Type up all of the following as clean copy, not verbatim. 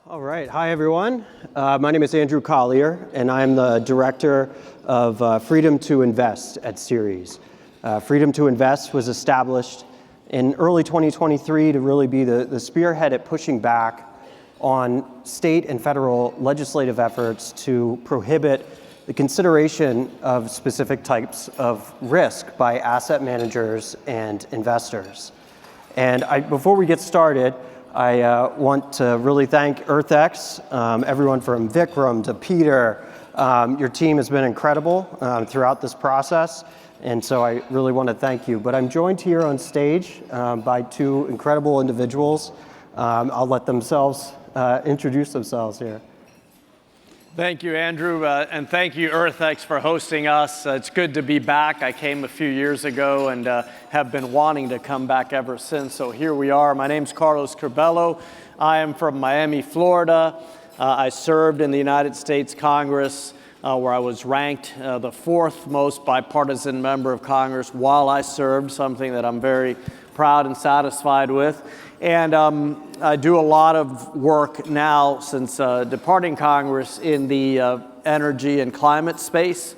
All right. Hi, everyone. My name is Andrew Collier, and I'm the director of Freedom to Invest at Ceres. Freedom to Invest was established in early 2023 to really be the spearhead at pushing back on state and federal legislative efforts to prohibit the consideration of specific types of risk by asset managers and investors. And before we get started, I want to really thank EarthX, everyone from Vikram to Peter. Your team has been incredible throughout this process, and so I really want to thank you. But I'm joined here on stage by two incredible individuals. I'll let themselves introduce themselves here. Thank you, Andrew, and thank you, EarthX, for hosting us. It's good to be back. I came a few years ago and have been wanting to come back ever since, so here we are. My name's Carlos Curbelo. I am from Miami, Florida. I served in the United States Congress, where I was ranked the fourth most bipartisan member of Congress while I served, something that I'm very proud and satisfied with. And I do a lot of work now since departing Congress in the energy and climate space,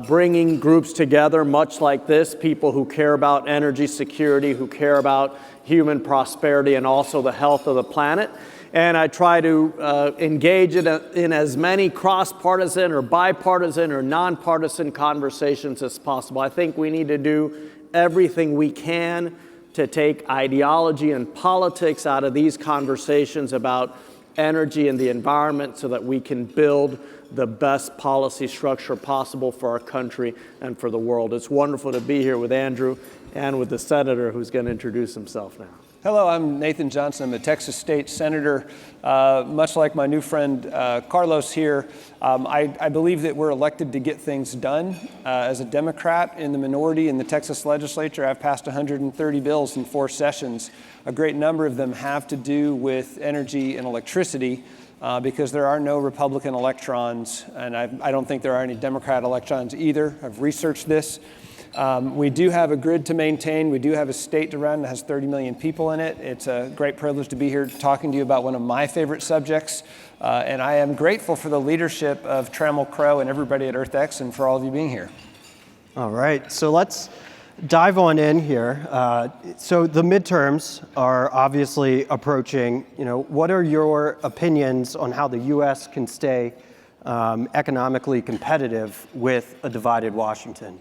bringing groups together much like this, people who care about energy security, who care about human prosperity and also the health of the planet. And I try to engage in as many cross-partisan or bipartisan or nonpartisan conversations as possible. I think we need to do everything we can to take ideology and politics out of these conversations about energy and the environment so that we can build the best policy structure possible for our country and for the world. It's wonderful to be here with Andrew and with the senator who's going to introduce himself now. Hello, I'm Nathan Johnson. I'm a Texas State Senator. Much like my new friend Carlos here, I believe that we're elected to get things done. As a Democrat in the minority in the Texas legislature, I've passed 130 bills in 4 sessions. A great number of them have to do with energy and electricity because there are no Republican electrons, and I don't think there are any Democrat electrons either. I've researched this. We do have a grid to maintain. We do have a state to run that has 30 million people in it. It's a great privilege to be here talking to you about one of my favorite subjects. And I am grateful for the leadership of Trammell Crow and everybody at EarthX and for all of you being here. All right, so let's dive on in here. So the midterms are obviously approaching. What are your opinions on how the U.S. can stay economically competitive with a divided Washington?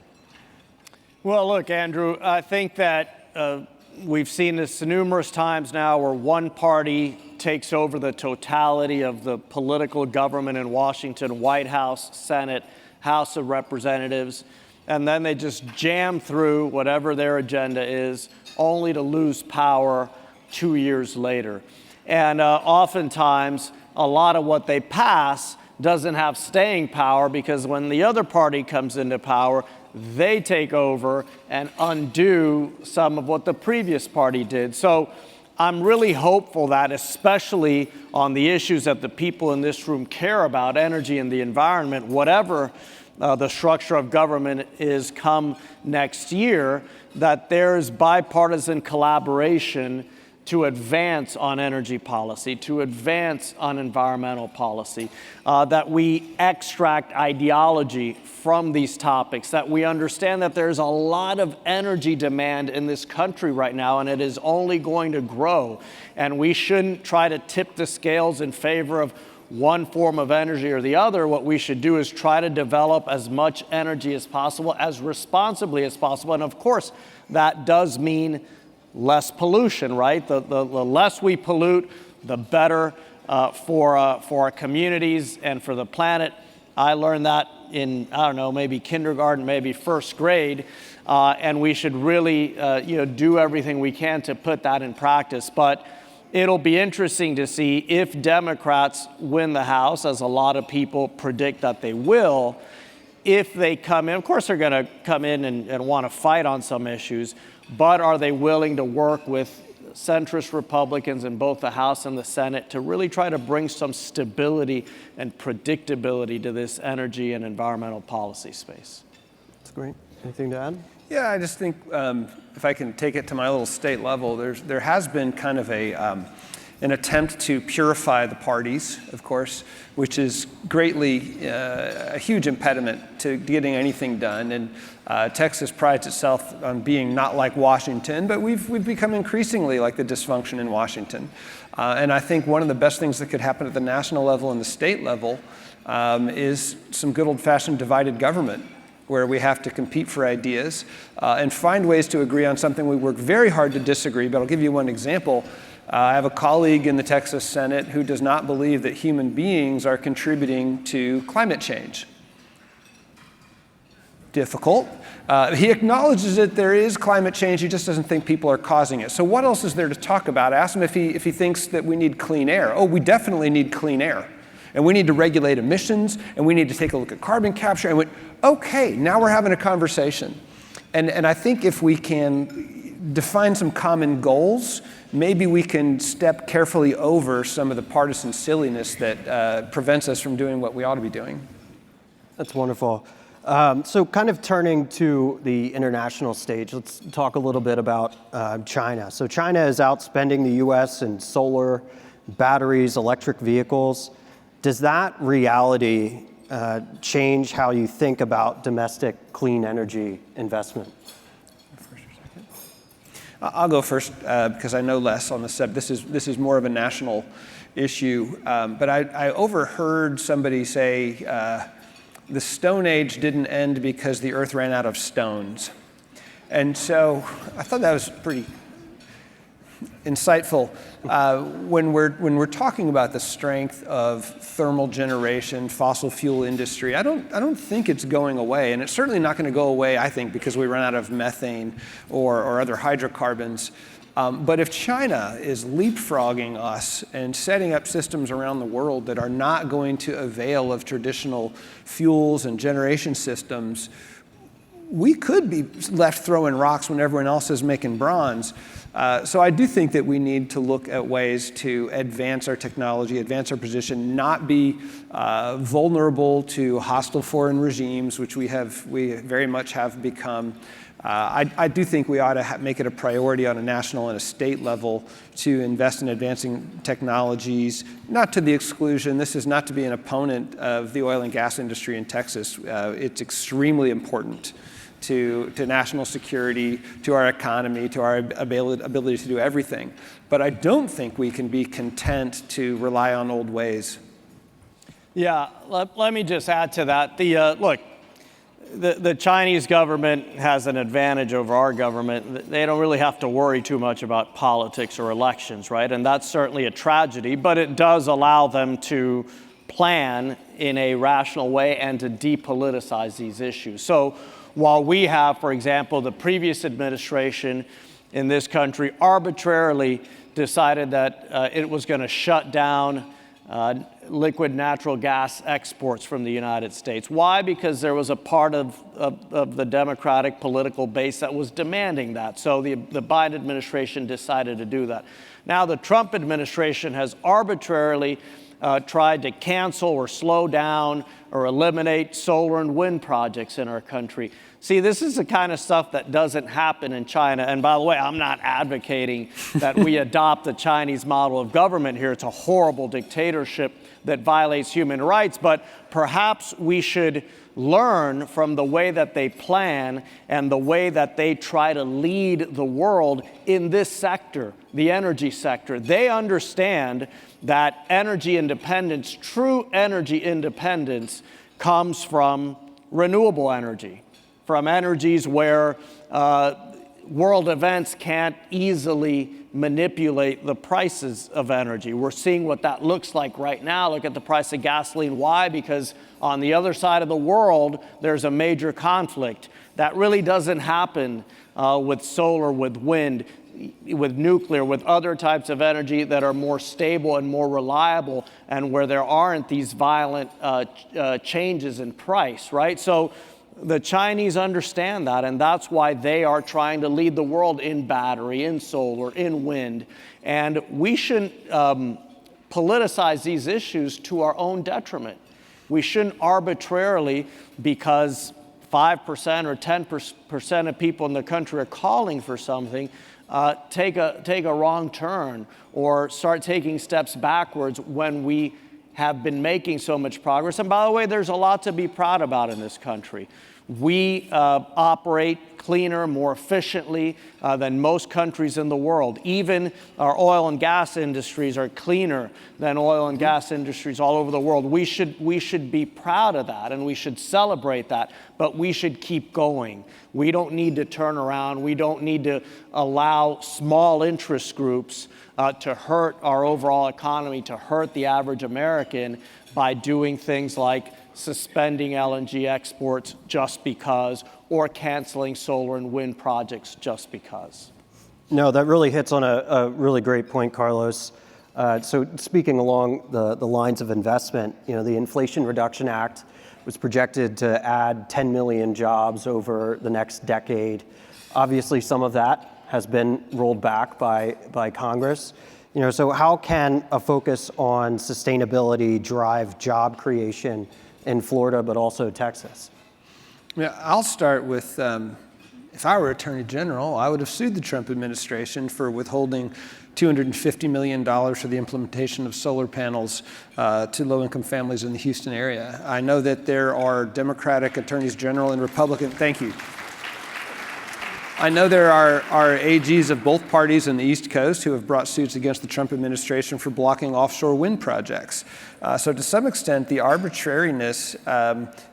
Well, look, Andrew, I think that we've seen this numerous times now where one party takes over the totality of the political government in Washington, White House, Senate, House of Representatives, and then they just jam through whatever their agenda is, only to lose power 2 years later. And oftentimes, a lot of what they pass doesn't have staying power because when the other party comes into power, they take over and undo some of what the previous party did. So I'm really hopeful that, especially on the issues that the people in this room care about, energy and the environment, whatever the structure of government is come next year, that there's bipartisan collaboration to advance on energy policy, to advance on environmental policy, that we extract ideology from these topics, that we understand that there's a lot of energy demand in this country right now, and it is only going to grow. And we shouldn't try to tip the scales in favor of one form of energy or the other. What we should do is try to develop as much energy as possible, as responsibly as possible. And of course, that does mean less pollution, right? The less we pollute, the better for our communities and for the planet. I learned that in, maybe kindergarten, maybe first grade, and we should really, do everything we can to put that in practice. But it'll be interesting to see if Democrats win the House, as a lot of people predict that they will. If they come in, of course they're going to come in and want to fight on some issues, but are they willing to work with centrist Republicans in both the House and the Senate to really try to bring some stability and predictability to this energy and environmental policy space? That's great. Anything to add? Yeah, I just think if I can take it to my little state level, there has been kind of an attempt to purify the parties, of course, which is greatly a huge impediment to getting anything done. And Texas prides itself on being not like Washington, but we've become increasingly like the dysfunction in Washington. And I think one of the best things that could happen at the national level and the state level is some good old-fashioned divided government, where we have to compete for ideas and find ways to agree on something. We work very hard to disagree, but I'll give you one example. I have a colleague in the Texas Senate who does not believe that human beings are contributing to climate change. Difficult. He acknowledges that there is climate change, he just doesn't think people are causing it. So what else is there to talk about? I asked him if he thinks that we need clean air. Oh, we definitely need clean air. And we need to regulate emissions, and we need to take a look at carbon capture. And went, okay, now we're having a conversation. And I think if we can define some common goals, maybe we can step carefully over some of the partisan silliness that prevents us from doing what we ought to be doing. That's wonderful. So kind of turning to the international stage, let's talk a little bit about China. So China is outspending the US in solar, batteries, electric vehicles. Does that reality change how you think about domestic clean energy investment? First or second? I'll go first because I know less on the subject. This is more of a national issue. But I overheard somebody say the Stone Age didn't end because the Earth ran out of stones. And so I thought that was pretty insightful. When we're talking about the strength of thermal generation, fossil fuel industry, I don't think it's going away, and it's certainly not going to go away, I think, because we run out of methane or other hydrocarbons. But if China is leapfrogging us and setting up systems around the world that are not going to avail of traditional fuels and generation systems, we could be left throwing rocks when everyone else is making bronze. So I do think that we need to look at ways to advance our technology, advance our position, not be vulnerable to hostile foreign regimes, which we very much have become. I do think we ought to make it a priority on a national and a state level to invest in advancing technologies, not to the exclusion. This is not to be an opponent of the oil and gas industry in Texas. It's extremely important to national security, to our economy, to our ability to do everything. But I don't think we can be content to rely on old ways. Yeah, let me just add to that. Look, the Chinese government has an advantage over our government. They don't really have to worry too much about politics or elections, right? And that's certainly a tragedy, but it does allow them to plan in a rational way and to depoliticize these issues. So while we have, for example, the previous administration in this country arbitrarily decided that it was going to shut down liquid natural gas exports from the United States. Why? Because there was a part of the Democratic political base that was demanding that. So the Biden administration decided to do that. Now the Trump administration has arbitrarily tried to cancel or slow down or eliminate solar and wind projects in our country. See, this is the kind of stuff that doesn't happen in China. And by the way, I'm not advocating that we adopt the Chinese model of government here. It's a horrible dictatorship that violates human rights, but perhaps we should learn from the way that they plan and the way that they try to lead the world in this sector, the energy sector. They understand that energy independence, true energy independence, comes from renewable energy, from energies where world events can't easily manipulate the prices of energy. We're seeing what that looks like right now. Look at the price of gasoline. Why? Because on the other side of the world, there's a major conflict. That really doesn't happen with solar, with wind, with nuclear, with other types of energy that are more stable and more reliable and where there aren't these violent changes in price, right? So the Chinese understand that, and that's why they are trying to lead the world in battery, in solar, in wind. And we shouldn't politicize these issues to our own detriment. We shouldn't arbitrarily, because 5% or 10% of people in the country are calling for something, take a wrong turn or start taking steps backwards when we have been making so much progress. And by the way, there's a lot to be proud about in this country. We operate cleaner, more efficiently than most countries in the world. Even our oil and gas industries are cleaner than oil and gas industries all over the world. We should be proud of that, and we should celebrate that, but we should keep going. We don't need to turn around. We don't need to allow small interest groups to hurt our overall economy, to hurt the average American by doing things like suspending LNG exports just because, or canceling solar and wind projects just because. No, that really hits on a really great point, Carlos. So speaking along the lines of investment, the Inflation Reduction Act was projected to add 10 million jobs over the next decade. Obviously, some of that has been rolled back by Congress. So how can a focus on sustainability drive job creation in Florida, but also Texas? Yeah, I'll start with, if I were Attorney General, I would have sued the Trump administration for withholding $250 million for the implementation of solar panels to low-income families in the Houston area. I know that there are Democratic attorneys general and Republican, thank you. I know there are AGs of both parties in the East Coast who have brought suits against the Trump administration for blocking offshore wind projects. So to some extent, the arbitrariness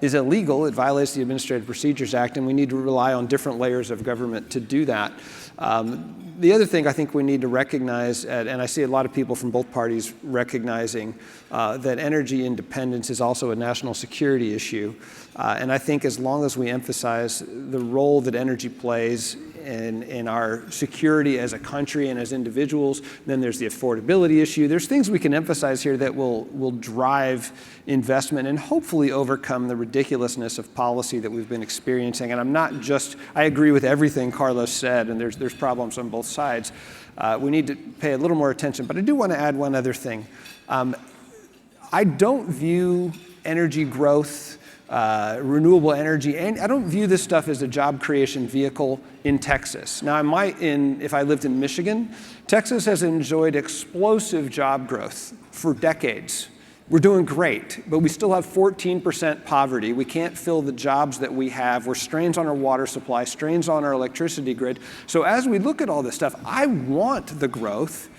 is illegal. It violates the Administrative Procedures Act, and we need to rely on different layers of government to do that. The other thing I think we need to recognize, and I see a lot of people from both parties recognizing that energy independence is also a national security issue. And I think as long as we emphasize the role that energy plays in our security as a country and as individuals, then there's the affordability issue. There's things we can emphasize here that will drive investment and hopefully overcome the ridiculousness of policy that we've been experiencing. And I agree with everything Carlos said, and there's problems on both sides. We need to pay a little more attention, but I do want to add one other thing. I don't view energy growth, renewable energy, and I don't view this stuff as a job creation vehicle in Texas. Now, if I lived in Michigan, Texas has enjoyed explosive job growth for decades. We're doing great, but we still have 14% poverty. We can't fill the jobs that we have. We're strains on our water supply, strains on our electricity grid. So as we look at all this stuff, I want the growth,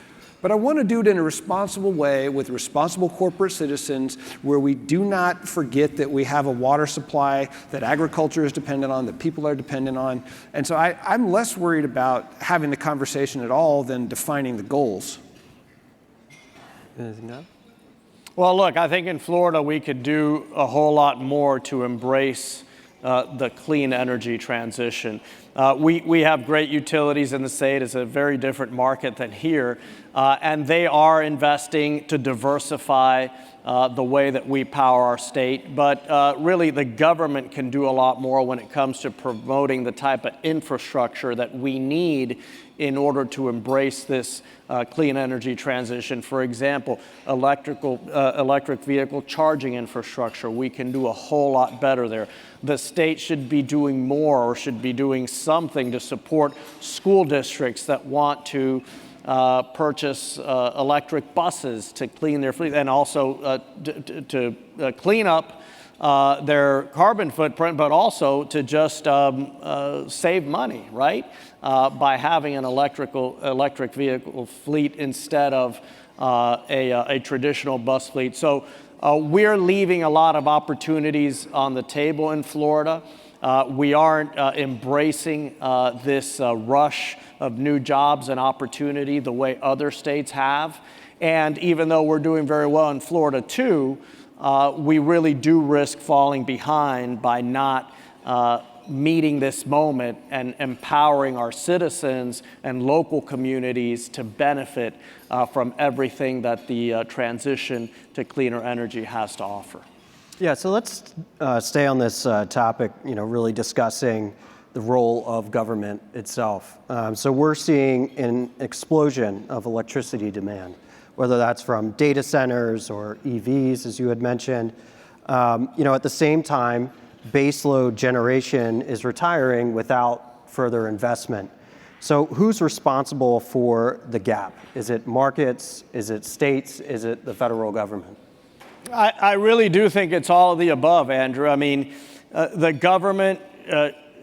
but I want to do it in a responsible way with responsible corporate citizens where we do not forget that we have a water supply that agriculture is dependent on, that people are dependent on. And so I'm less worried about having the conversation at all than defining the goals. Anything else? Well, look, I think in Florida we could do a whole lot more to embrace the clean energy transition. We have great utilities in the state. It's a very different market than here. And they are investing to diversify the way that we power our state. But really, the government can do a lot more when it comes to promoting the type of infrastructure that we need in order to embrace this clean energy transition. For example, electric vehicle charging infrastructure. We can do a whole lot better there. The state should be doing more, or should be doing something to support school districts that want to purchase electric buses to clean their fleet, and also to clean up their carbon footprint, but also to just save money, right? By having an electric vehicle fleet instead of a traditional bus fleet. So we're leaving a lot of opportunities on the table in Florida. We aren't embracing this rush of new jobs and opportunity the way other states have. And even though we're doing very well in Florida too, we really do risk falling behind by not meeting this moment and empowering our citizens and local communities to benefit from everything that the transition to cleaner energy has to offer. Yeah, so let's stay on this topic, really discussing the role of government itself. So we're seeing an explosion of electricity demand, whether that's from data centers or EVs, as you had mentioned. At the same time, baseload generation is retiring without further investment. So who's responsible for the gap? Is it markets? Is it states? Is it the federal government? I really do think it's all of the above, Andrew. I mean, the government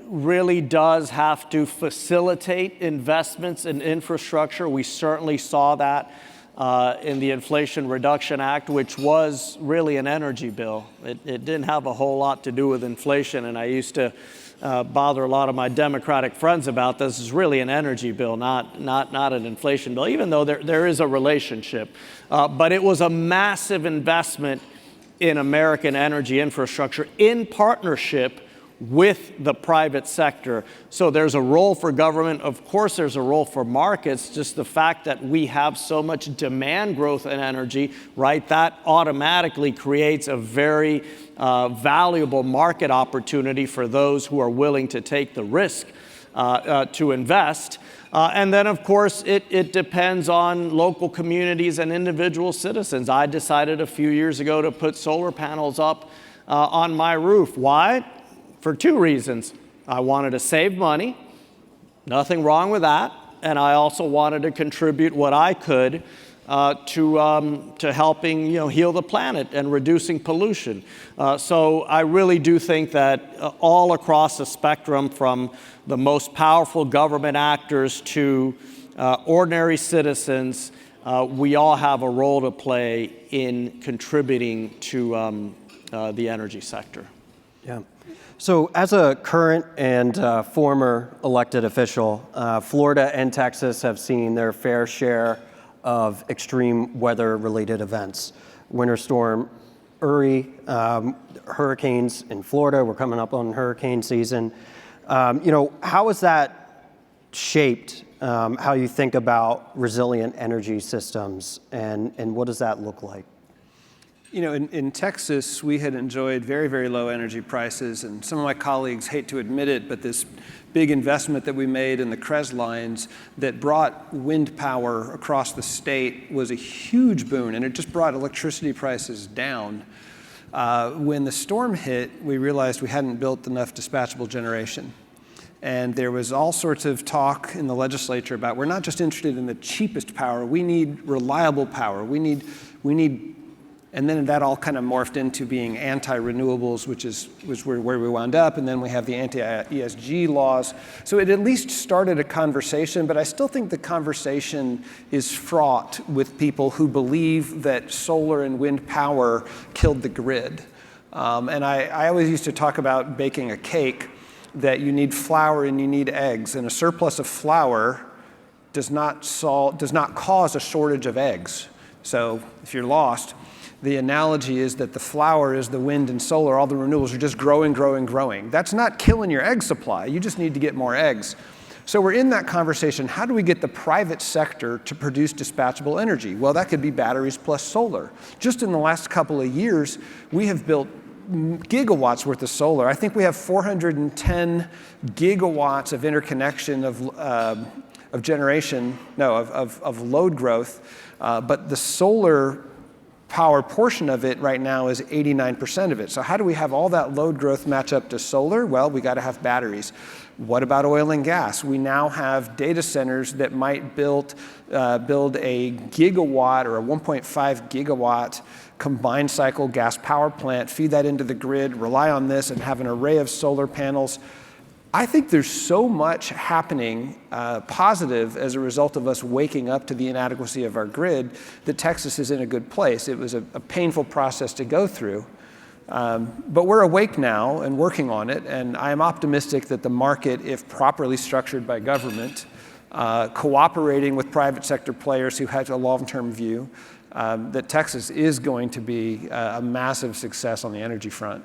really does have to facilitate investments in infrastructure. We certainly saw that in the Inflation Reduction Act, which was really an energy bill. It didn't have a whole lot to do with inflation, and I used to bother a lot of my Democratic friends about this. Is really an energy bill, not an inflation bill, even though there is a relationship. But it was a massive investment in American energy infrastructure in partnership with the private sector. So there's a role for government. Of course, there's a role for markets. Just the fact that we have so much demand growth in energy, right, that automatically creates a very valuable market opportunity for those who are willing to take the risk to invest. And then, of course, it depends on local communities and individual citizens. I decided a few years ago to put solar panels up on my roof. Why? For two reasons. I wanted to save money, nothing wrong with that, and I also wanted to contribute what I could to helping heal the planet and reducing pollution. So I really do think that all across the spectrum, from the most powerful government actors to ordinary citizens, we all have a role to play in contributing to the energy sector. Yeah. So as a current and former elected official, Florida and Texas have seen their fair share of extreme weather-related events. Winter Storm Uri, hurricanes in Florida. We're coming up on hurricane season. How has that shaped how you think about resilient energy systems, and what does that look like? In Texas, we had enjoyed very, very low energy prices, and some of my colleagues hate to admit it, but this big investment that we made in the CREZ lines that brought wind power across the state was a huge boon, and it just brought electricity prices down. When the storm hit, we realized we hadn't built enough dispatchable generation. And there was all sorts of talk in the legislature about, we're not just interested in the cheapest power, we need reliable power, we need, and then that all kind of morphed into being anti-renewables, which was where we wound up, and then we have the anti-ESG laws. So it at least started a conversation, but I still think the conversation is fraught with people who believe that solar and wind power killed the grid. And I always used to talk about baking a cake, that you need flour and you need eggs, and a surplus of flour does not cause a shortage of eggs. So if you're lost, the analogy is that the flour is the wind and solar, all the renewables are just growing, growing, growing. That's not killing your egg supply, you just need to get more eggs. So we're in that conversation, how do we get the private sector to produce dispatchable energy? Well, that could be batteries plus solar. Just in the last couple of years, we have built gigawatts worth of solar. I think we have 410 gigawatts of interconnection of generation, of load growth, but the solar power portion of it right now is 89% of it. So how do we have all that load growth match up to solar? Well, we got to have batteries. What about oil and gas? We now have data centers that might build a gigawatt or a 1.5 gigawatt combined cycle gas power plant, feed that into the grid, rely on this, and have an array of solar panels. I think there's so much happening positive as a result of us waking up to the inadequacy of our grid that Texas is in a good place. It was a painful process to go through. But we're awake now and working on it, and I am optimistic that the market, if properly structured by government, cooperating with private sector players who have a long-term view, that Texas is going to be a massive success on the energy front.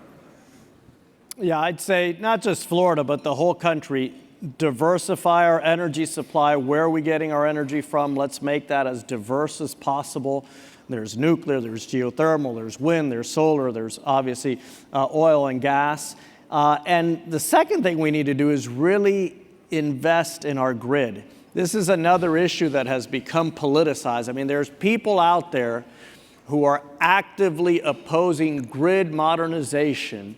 Yeah, I'd say not just Florida, but the whole country. Diversify our energy supply. Where are we getting our energy from? Let's make that as diverse as possible. There's nuclear, there's geothermal, there's wind, there's solar, there's obviously oil and gas. And the second thing we need to do is really invest in our grid. This is another issue that has become politicized. I mean, there's people out there who are actively opposing grid modernization,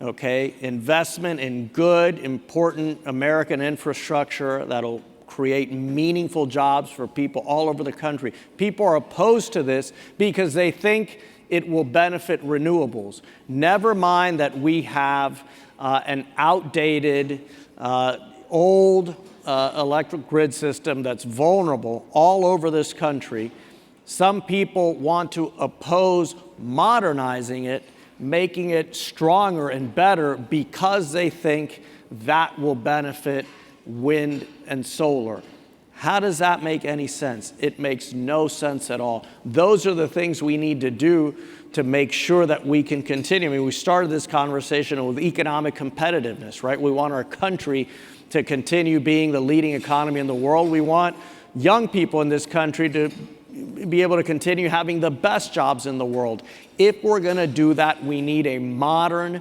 okay, investment in good, important American infrastructure that'll create meaningful jobs for people all over the country. People are opposed to this because they think it will benefit renewables. Never mind that we have an outdated, old electric grid system that's vulnerable all over this country. Some people want to oppose modernizing it, making it stronger and better because they think that will benefit wind and solar. How does that make any sense? It makes no sense at all. Those are the things we need to do to make sure that we can continue. I mean, we started this conversation with economic competitiveness, right? We want our country to continue being the leading economy in the world. We want young people in this country to be able to continue having the best jobs in the world. If we're going to do that, we need a modern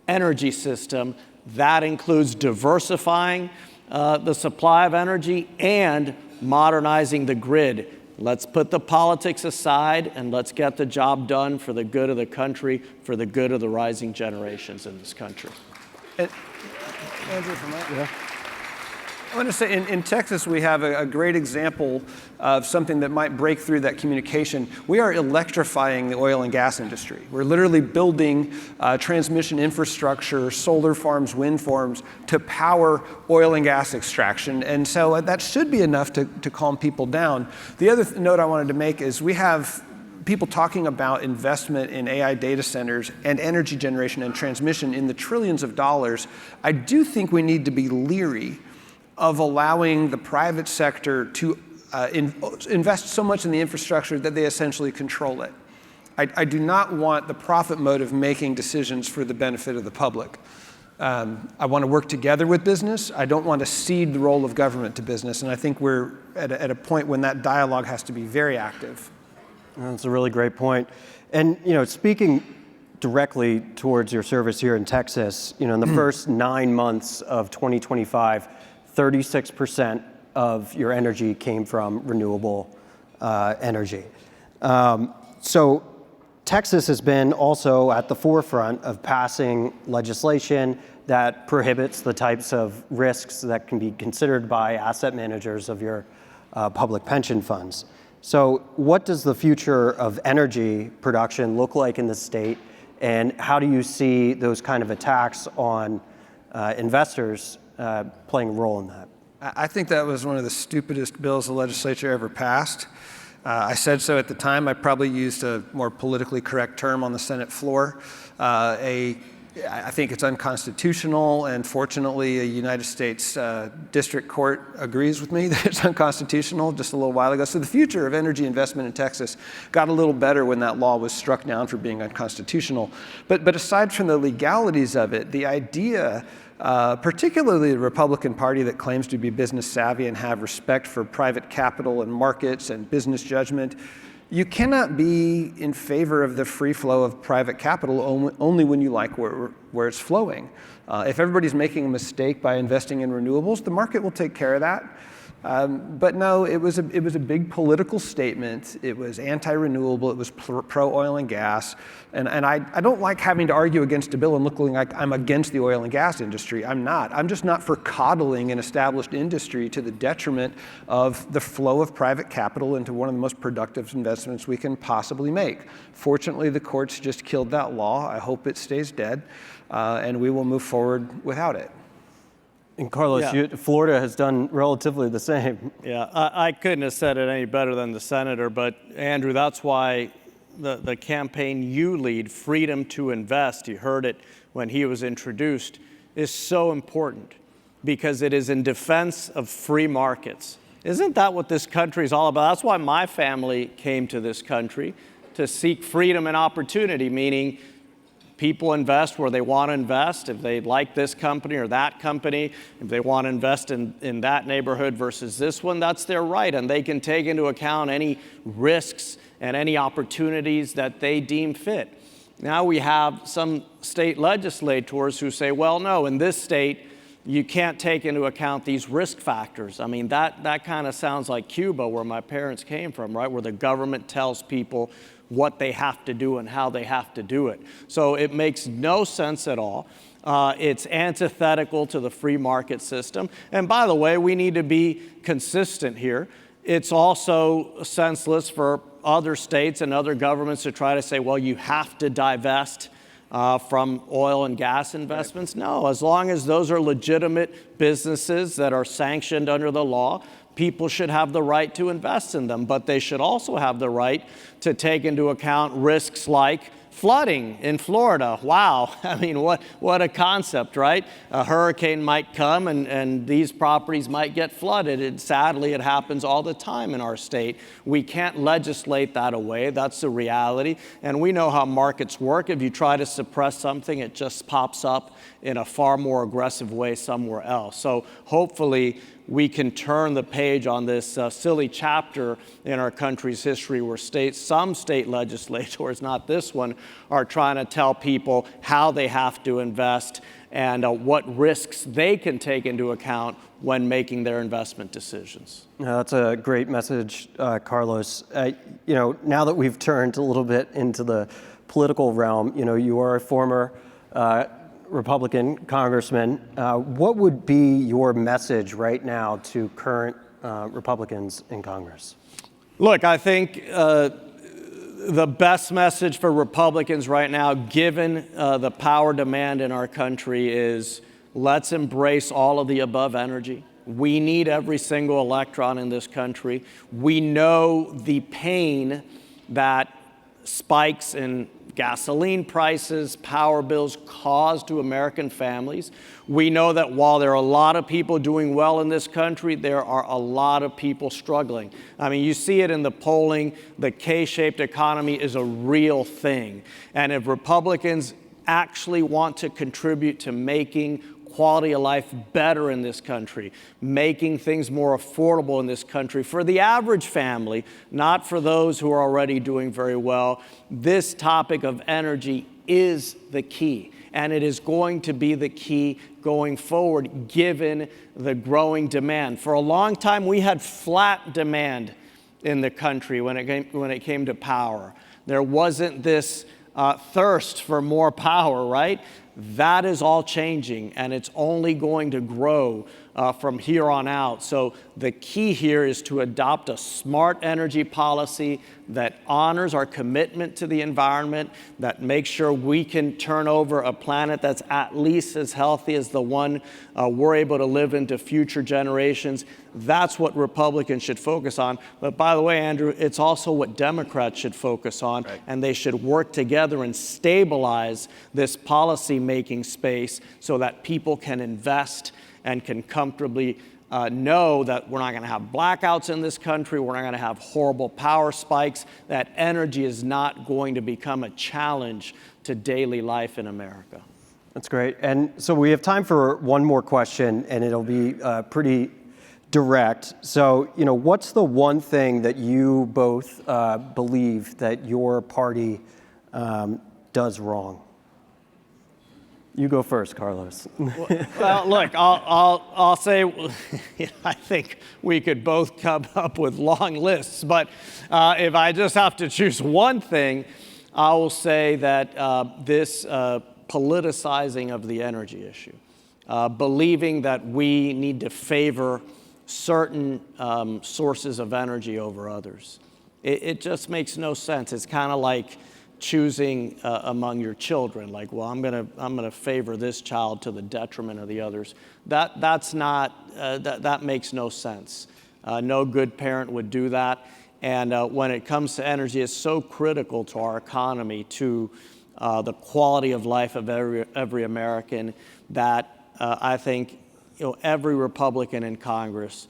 energy system that includes diversifying the supply of energy and modernizing the grid. Let's put the politics aside and let's get the job done for the good of the country, for the good of the rising generations in this country. Andrew, from that, yeah. I want to say in Texas, we have a great example of something that might break through that communication. We are electrifying the oil and gas industry. We're literally building transmission infrastructure, solar farms, wind farms to power oil and gas extraction. And so that should be enough to calm people down. The other note I wanted to make is we have people talking about investment in AI data centers and energy generation and transmission in the trillions of dollars. I do think we need to be leery of allowing the private sector to invest so much in the infrastructure that they essentially control it. I do not want the profit motive making decisions for the benefit of the public. I want to work together with business. I don't want to cede the role of government to business, and I think we're at a point when that dialogue has to be very active. That's a really great point. And speaking directly towards your service here in Texas, in the first 9 months of 2025, 36% of your energy came from renewable energy. So Texas has been also at the forefront of passing legislation that prohibits the types of risks that can be considered by asset managers of your public pension funds. So what does the future of energy production look like in the state, and how do you see those kind of attacks on investors playing a role in that? I think that was one of the stupidest bills the legislature ever passed. I said so at the time. I probably used a more politically correct term on the Senate floor. I think it's unconstitutional, and fortunately, a United States district court agrees with me that it's unconstitutional just a little while ago. So the future of energy investment in Texas got a little better when that law was struck down for being unconstitutional. But aside from the legalities of it, the idea, particularly the Republican Party that claims to be business savvy and have respect for private capital and markets and business judgment, you cannot be in favor of the free flow of private capital only when you like where it's flowing. If everybody's making a mistake by investing in renewables, the market will take care of that. But no, it was a big political statement. It was anti-renewable. It was pro-oil and gas. And I don't like having to argue against a bill and looking like I'm against the oil and gas industry. I'm not. I'm just not for coddling an established industry to the detriment of the flow of private capital into one of the most productive investments we can possibly make. Fortunately, the courts just killed that law. I hope it stays dead, and we will move forward without it. And Carlos, Florida has done relatively the same. Yeah, I couldn't have said it any better than the senator, but Andrew, that's why the campaign you lead, Freedom to Invest, you heard it when he was introduced, is so important because it is in defense of free markets. Isn't that what this country is all about? That's why my family came to this country, to seek freedom and opportunity, meaning people invest where they want to invest. If they like this company or that company, if they want to invest in that neighborhood versus this one, that's their right. And they can take into account any risks and any opportunities that they deem fit. Now we have some state legislators who say, well, no, in this state, you can't take into account these risk factors. I mean, that kind of sounds like Cuba, where my parents came from, right? Where the government tells people what they have to do and how they have to do it. So it makes no sense at all. It's antithetical to the free market system. And by the way, we need to be consistent here. It's also senseless for other states and other governments to try to say, well, you have to divest from oil and gas investments. No, as long as those are legitimate businesses that are sanctioned under the law, people should have the right to invest in them, but they should also have the right to take into account risks like flooding in Florida. Wow, I mean, what a concept, right? A hurricane might come and these properties might get flooded. And sadly, it happens all the time in our state. We can't legislate that away. That's the reality. And we know how markets work. If you try to suppress something, it just pops up in a far more aggressive way somewhere else. So hopefully, we can turn the page on this silly chapter in our country's history where some state legislators, not this one, are trying to tell people how they have to invest and what risks they can take into account when making their investment decisions. That's a great message, Carlos. Now that we've turned a little bit into the political realm, you are a former Republican congressman. What would be your message right now to current Republicans in Congress? Look, I think the best message for Republicans right now, given the power demand in our country, is let's embrace all of the above energy. We need every single electron in this country. We know the pain that spikes in gasoline prices, power bills cause to American families. We know that while there are a lot of people doing well in this country, there are a lot of people struggling. I mean, you see it in the polling. The K-shaped economy is a real thing. And if Republicans actually want to contribute to making quality of life better in this country, making things more affordable in this country for the average family, not for those who are already doing very well, this topic of energy is the key. And it is going to be the key going forward, given the growing demand. For a long time, we had flat demand in the country when it came to power. There wasn't this thirst for more power, right? That is all changing, and it's only going to grow from here on out. So the key here is to adopt a smart energy policy that honors our commitment to the environment, that makes sure we can turn over a planet that's at least as healthy as the one we're able to live into future generations. That's what Republicans should focus on. But by the way, Andrew, it's also what Democrats should focus on, right. And they should work together and stabilize this policy-making space so that people can invest and can comfortably know that we're not going to have blackouts in this country, we're not going to have horrible power spikes, that energy is not going to become a challenge to daily life in America. That's great. And so we have time for one more question, and it'll be pretty direct. So, what's the one thing that you both believe that your party does wrong? You go first, Carlos. Well, look, I'll say I think we could both come up with long lists, but if I just have to choose one thing, I will say that this politicizing of the energy issue, believing that we need to favor certain sources of energy over others. It just makes no sense. It's kind of like choosing among your children, like, well, I'm gonna favor this child to the detriment of the others. That's not that makes no sense. No good parent would do that. And when it comes to energy, it's so critical to our economy, to the quality of life of every American, that I think every Republican in Congress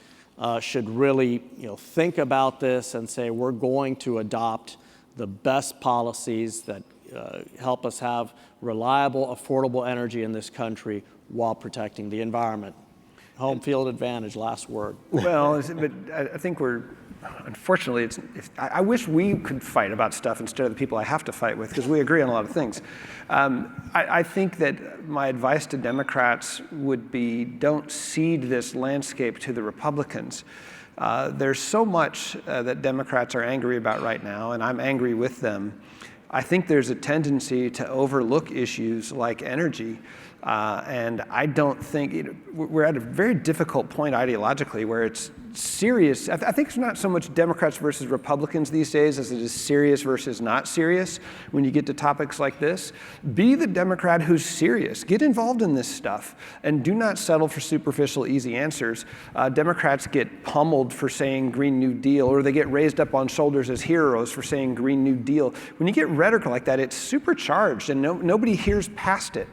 should really think about this and say, we're going to adopt the best policies that help us have reliable, affordable energy in this country while protecting the environment. Home field advantage, last word. Well, but I think unfortunately, I wish we could fight about stuff instead of the people I have to fight with, because we agree on a lot of things. I think that my advice to Democrats would be, don't cede this landscape to the Republicans. There's so much that Democrats are angry about right now, and I'm angry with them. I think there's a tendency to overlook issues like energy. And I don't think, we're at a very difficult point ideologically where it's serious. I think it's not so much Democrats versus Republicans these days as it is serious versus not serious when you get to topics like this. Be the Democrat who's serious. Get involved in this stuff and do not settle for superficial, easy answers. Democrats get pummeled for saying Green New Deal, or they get raised up on shoulders as heroes for saying Green New Deal. When you get rhetoric like that, it's supercharged and nobody hears past it.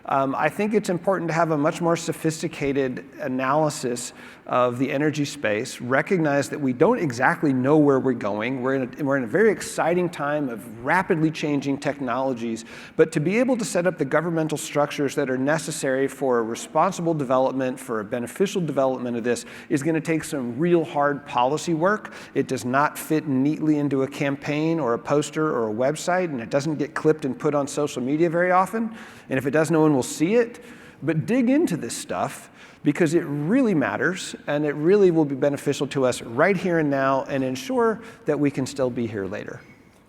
I think it's important to have a much more sophisticated analysis of the energy space, recognize that we don't exactly know where we're going. We're in a very exciting time of rapidly changing technologies, but to be able to set up the governmental structures that are necessary for a responsible development, for a beneficial development of this, is going to take some real hard policy work. It does not fit neatly into a campaign or a poster or a website, and it doesn't get clipped and put on social media very often. And if it does, no one will see it. But dig into this stuff, because it really matters, and it really will be beneficial to us right here and now, and ensure that we can still be here later.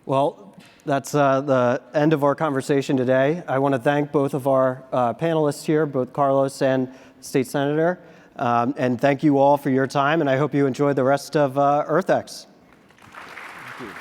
Well, that's the end of our conversation today. I want to thank both of our panelists here, both Carlos and State Senator, and thank you all for your time, and I hope you enjoy the rest of EarthX. Thank you.